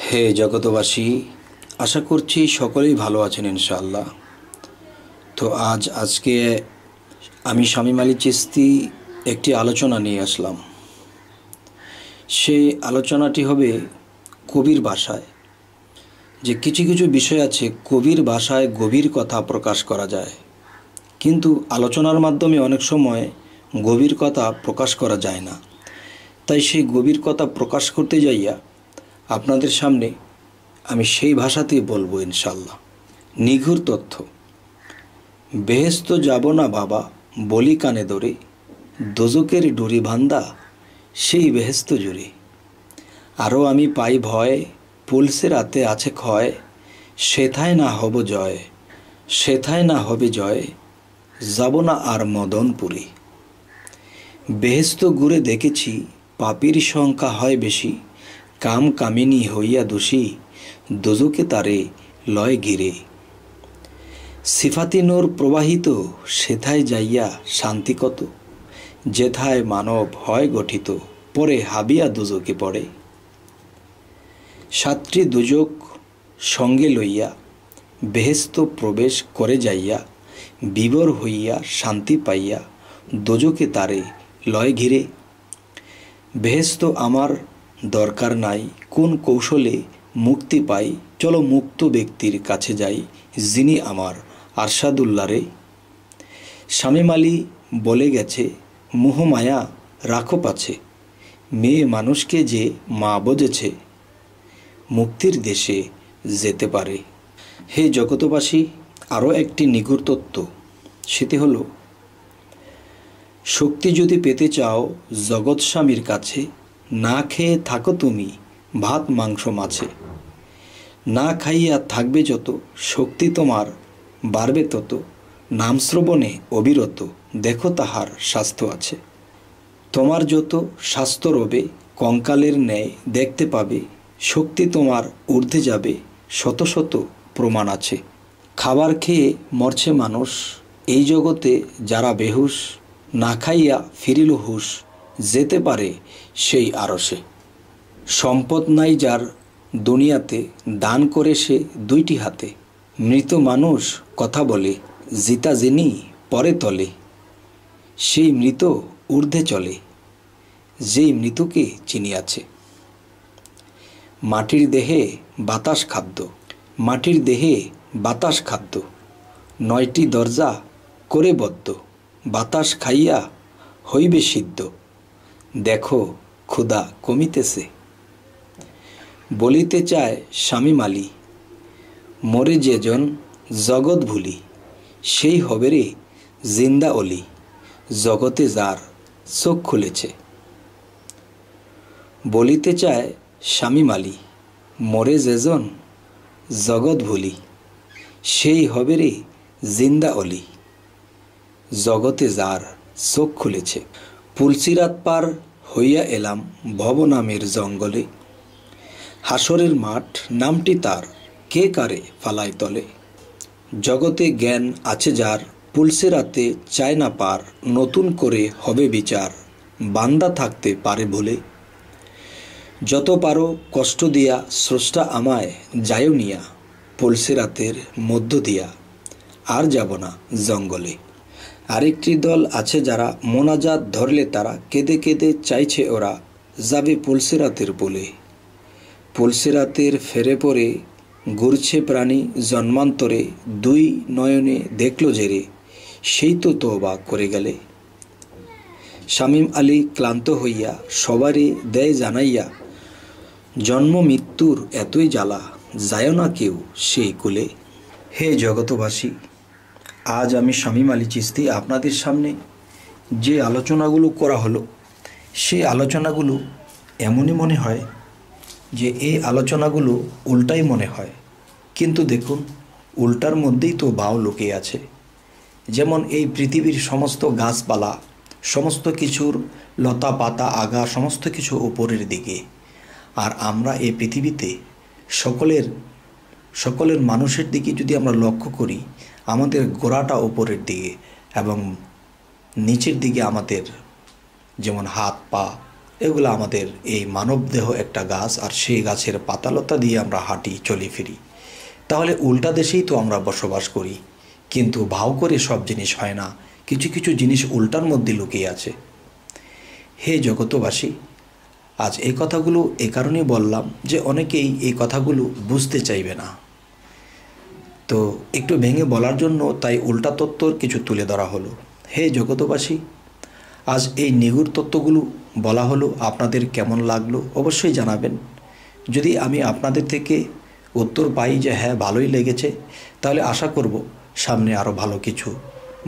হে জগতবাসী, আশা করছি সকলেই ভালো আছেন ইনশাআল্লাহ। তো আজকে আমি শামীম আলী চিশতি একটি আলোচনা নিয়ে আসলাম। সেই আলোচনাটি হবে কবির ভাষায়। যে কিছু কিছু বিষয় আছে কবির ভাষায় গভীর কথা প্রকাশ করা যায়, কিন্তু আলোচনার মাধ্যমে অনেক সময় গভীর কথা প্রকাশ করা যায় না। তাই সেই গভীর কথা প্রকাশ করতে যাইয়া আপনাদের সামনে আমি সেই ভাষাতেই বলবো ইনশাল্লাহ। নিঘুর তথ্য। বেহেশত যাব না বাবা বলি কানে ধরে, দোজকের ডুরি বান্ধা সেই বেহেশত জুড়ে। আরও আমি পাই ভয়, পুলসে রাতে আছে ক্ষয়, সেথায় না হব জয়, সেথায় না হবে জয়, যাব না আর মদনপুরে। বেহেশত ঘুরে দেখেছি পাপীর সংখ্যা হয় বেশি, কাম কামিনী হইয়া দোষী, দোজকে তারে লয় ঘিরে। সিফাতি নূর প্রবাহিত সেথায় যাইয়া শান্তি কত, যেথায় মানব হয় গঠিত পরে হাবিয়া দুজকে পড়ে। সাতটি দুজক সঙ্গে লইয়া বেহেশত প্রবেশ করে যাইয়া, বিবর হইয়া শান্তি পাইয়া দোজকে তারে লয় ঘিরে। বেহেশত আমার দরকার নাই, কোন কৌশলে মুক্তি পাই, চলো মুক্ত ব্যক্তির কাছে যাই, যিনি আমার আরশাদুল্লাহ রে। শামীম আলী বলে গেছে, মোহমায়া রাখো পাছে, মেয়ে মানুষকে যে মা বোঝেছে, মুক্তির দেশে যেতে পারে। হে জগতবাসী, আরও একটি নিগুড় তত্ত্ব, সেটি হলো শক্তি যদি পেতে চাও জগৎ স্বামীর কাছে, না খেয়ে থাকো তুমি ভাত মাংস মাছে। না খাইয়া থাকবে যত, শক্তি তোমার বাড়বে তত, নাম শ্রবণে অবিরত দেখো তাহার স্বাস্থ্য আছে। তোমার যত স্বাস্থ্য রবে কঙ্কালের ন্যায় দেখতে পাবে, শক্তি তোমার ঊর্ধ্বে যাবে শত শত প্রমাণ আছে। খাবার খেয়ে মরছে মানুষ এই জগতে যারা বেহুশ, না খাইয়া ফিরিল হুশ, যেতে পারে সেই আরশে। সম্পদ নাই যার দুনিয়াতে, দান করে সে দুইটি হাতে। মৃত মানুষ কথা বলে, জিতা যিনি পরে তলে, সেই মৃত ঊর্ধ্বে চলে, যেই মৃতকে চিনিয়াছে। মাটির দেহে বাতাস খাদ্য, মাটির দেহে বাতাস খাদ্য, 9টি দরজা করে বদ্ধ, বাতাস খাইয়া হইবে সিদ্ধ, দেখো ক্ষুধা কমিতেছে। বলিতে চায় শামীম আলী, মরে যেজন জগৎ ভুলি, সেই হবে রে জিন্দা অলি, জগতে যার চোখ খুলেছে। বলিতে চায় শামীম আলী, মরে যেজন জগৎ ভুলি, সেই হবে রে জিন্দা অলি, জগতে যার চোখ খুলেছে। পুলসিরাত পার হইয়া এলাম ভব নামের জঙ্গলে, হাসরের মাঠ নামটি তার কে কারে ফালায় তলে। জগতে জ্ঞান আছে যার পুলসিরাতে চায় না পার, নতুন করে হবে বিচার বান্দা থাকতে পারে ভুলে। যত পারো কষ্ট দিয়া স্রষ্টা আমায় যায়ও নিয়া, পুলসিরাতের মধ্য দিয়া আর যাব না জঙ্গলে। আরেকটি দল আছে যারা মোনাজাত ধরলে তারা কেঁদে কেঁদে চাইছে ওরা যাবে পুলসিরাতের বলে। পুলসিরাতের ফেরে পরে ঘুরছে প্রাণী জন্মান্তরে, দুই নয়নে দেখল জেরে, সেই তো তওবা করে গেলে। শামীম আলী ক্লান্ত হইয়া সবারই দেয় জানাইয়া, জন্ম মৃত্যুর এতই জ্বালা যায় না কেউ সেই কুলে। হে জগতবাসী, আজ আমি শামীম আলী চিশতি আপনাদের সামনে যে আলোচনাগুলো করা হলো, সেই আলোচনাগুলো এমনই মনে হয় যে এই আলোচনাগুলো উল্টাই মনে হয়, কিন্তু দেখুন উল্টার মধ্যেই তো বাও লুকিয়ে আছে। যেমন এই পৃথিবীর সমস্ত গাছপালা, সমস্ত কিছুর লতা পাতা আগা সমস্ত কিছু উপরের দিকে, আর আমরা এই পৃথিবীতে সকলের মানুষের দিকে যদি আমরা লক্ষ্য করি, আমাদের গোড়াটা উপরের দিকে এবং নিচের দিকে আমাদের যেমন হাত পা এগুলো আমাদের এই মানবদেহ একটা গাছ, আর সেই গাছের পাতালতা দিয়ে আমরা হাঁটি, চলি, ফিরি। তাহলে উল্টা দেশেই তো আমরা বসবাস করি, কিন্তু ভাও করে সব জিনিস হয় না, কিছু কিছু জিনিস উল্টার মধ্যে লুকিয়ে আছে। হে জগতবাসী, আজ এই কথাগুলো এ কারণেই বললাম যে অনেকেই এই কথাগুলো বুঝতে চাইবে না, তো একটু ভেঙে বলার জন্য তাই উল্টা তত্ত্বর কিছু তুলে ধরা হলো। হে জগতবাসী, আজ এই নিগুড় তত্ত্বগুলো বলা হলো, আপনাদের কেমন লাগলো অবশ্যই জানাবেন। যদি আমি আপনাদের থেকে উত্তর পাই যে হ্যাঁ ভালোই লেগেছে, তাহলে আশা করব সামনে আরও ভালো কিছু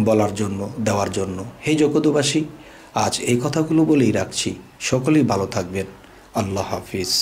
বলার জন্য, দেওয়ার জন্য। হে জগতবাসী, আজ এই কথাগুলো বলেই রাখছি। সকলেই ভালো থাকবেন। আল্লাহ হাফিজ।